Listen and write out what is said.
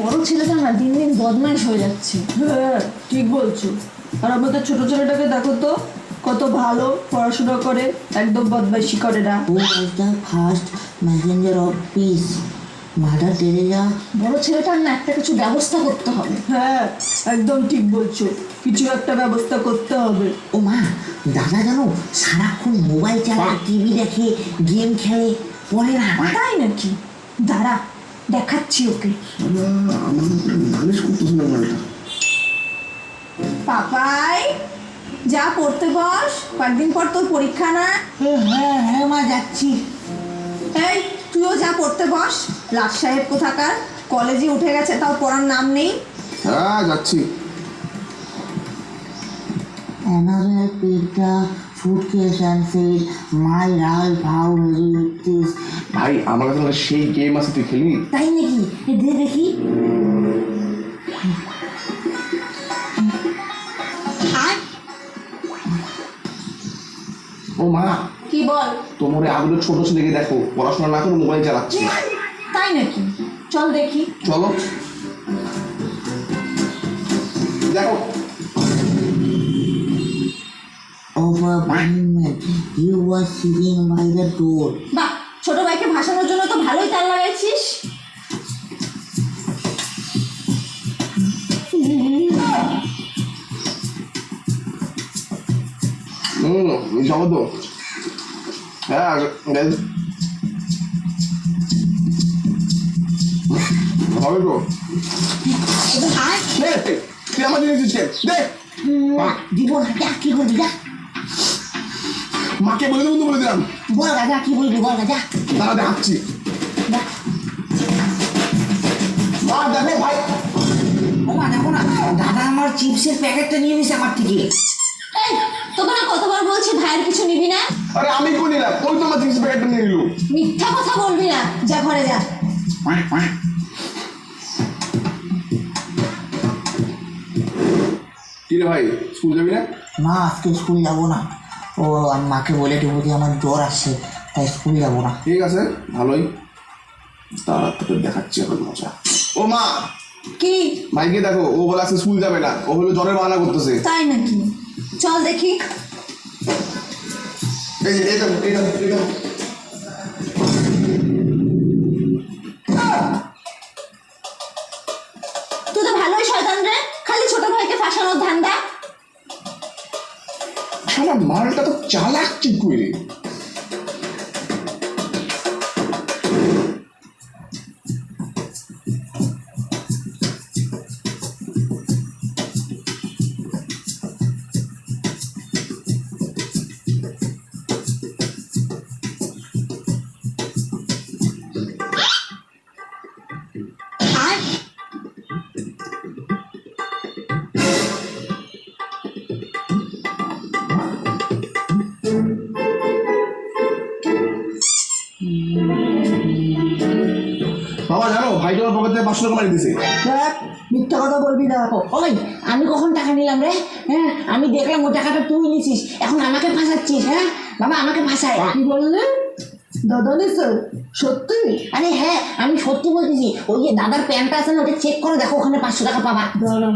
বড় ছেলেটা না দিন দিন বদমাইশ হয়ে যাচ্ছে। হ্যাঁ ঠিক বলছো। আর আমাদের ছোট ছেলেটাকে দেখো তো, কত ভালো পড়াশোনা করে, একদম বদমাইশি করে না। Who was the first messenger of peace? Mother Teresa? বড় ছেলেটার না একটা কিছু ব্যবস্থা করতে হবে। হ্যাঁ একদম ঠিক বলছো, কিছু একটা ব্যবস্থা করতে হবে। ও মা, দাদা জানো সারাক্ষণ মোবাইল চালায়, টিভি দেখে, গেম খেলে, পড়ে না। তাই নাকি? দাঁড়া দেখাচ্ছি ওকে। পাপাই যা পড়তে বস, কয়েকদিন পর তোর পরীক্ষা না। হ্যাঁ হ্যাঁ মা, যাচ্ছি। এই তুইও যা পড়তে বস। লাট সাহেব কোথাকার কলেজে উঠে গেছে, তাও পড়ার নাম নেই। হ্যাঁ যাচ্ছি। Another picked a suitcase and said, "My Ralph, how will you eat this?" ভাই আমার কাছে সেই গেম আছে, তুই খেলবি? তাই নাকি? দে দেখি। ও মা, কি বল? তোমার ওই আগুনের ছোট ছেলেকে দেখো, পড়াশোনা না করে মোবাইল চালাচ্ছে। তাই নাকি? চল দেখি। চলো দেখো। Over one minute, he was sitting by the door. বাহ, ছোট ভাইকে ভাসানোর জন্য তো ভালোই তাল লাগাইছিস। যাবো তো। হ্যাঁ হবে তো। তুই আমার জিনিস দিচ্ছিস, দে। দিব না, যা কি করবি যা। মাকে বলে দেবো, বলে দিলাম। বল রাজা, কি বলবি বল রাজা। দাঁড়া দেখাচ্ছি। যা। মা দেখো ভাই। ও মা দেখো না, দাদা আমার চিপসের প্যাকেটটা নিয়ে নিছে আমার থেকে। এই তোকে না কতবার বলছি ভাইয়ের কিছু নিবি না। আরে আমি কোন নিলাম, ওই তো আমার জিনিস প্যাকেটটা নিয়ে নিল। মিথ্যা কথা বলবি না, যা ঘরে যা। কি রে ভাই, স্কুল যাবি না? না আজকে স্কুল যাবো না। ও আমি মাকে বলে দেবো যে আমার জ্বর আসছে, তাই স্কুল যাবো না। ঠিক আছে, ভালোই। তারা তোকে দেখাচ্ছি এখন মজা। ও মা, কি? ভাইকে দেখো, ও বলে আজকে স্কুল যাবে না, ও হলো জ্বরের বাহানা করতেছে। তাই নাকি? চল দেখি। এই যে এই দেখো, এই দেখো, এই দেখো। তুই তো ভালোই শয়তান রে, খালি ছোট ভাইকে ফাঁসানোর ধান্দা। শালা মালটা তো চালাক ঠিক করে। বাবা জানো, ভাই তোমার পকেট থেকে 500 টাকা মারি দিছে। দেখ, মিথ্যা কথা বলবি না। ওই আমি কখন টাকা নিলাম রে? হ্যাঁ আমি দেখলাম ও টাকাটা তুই নিছিস, এখন আমাকে ফাঁসাচ্ছিস? হ্যাঁ বাবা আমাকে ফাঁসায়। কি বললে? দাদা নিছে? সত্যি? আরে হ্যাঁ আমি সত্যি বলতেছি, ওই যে দাদার প্যান্টটা আছে না, ওটা চেক করে দেখো, ওখানে 500 টাকা পাবা। দাঁড়া।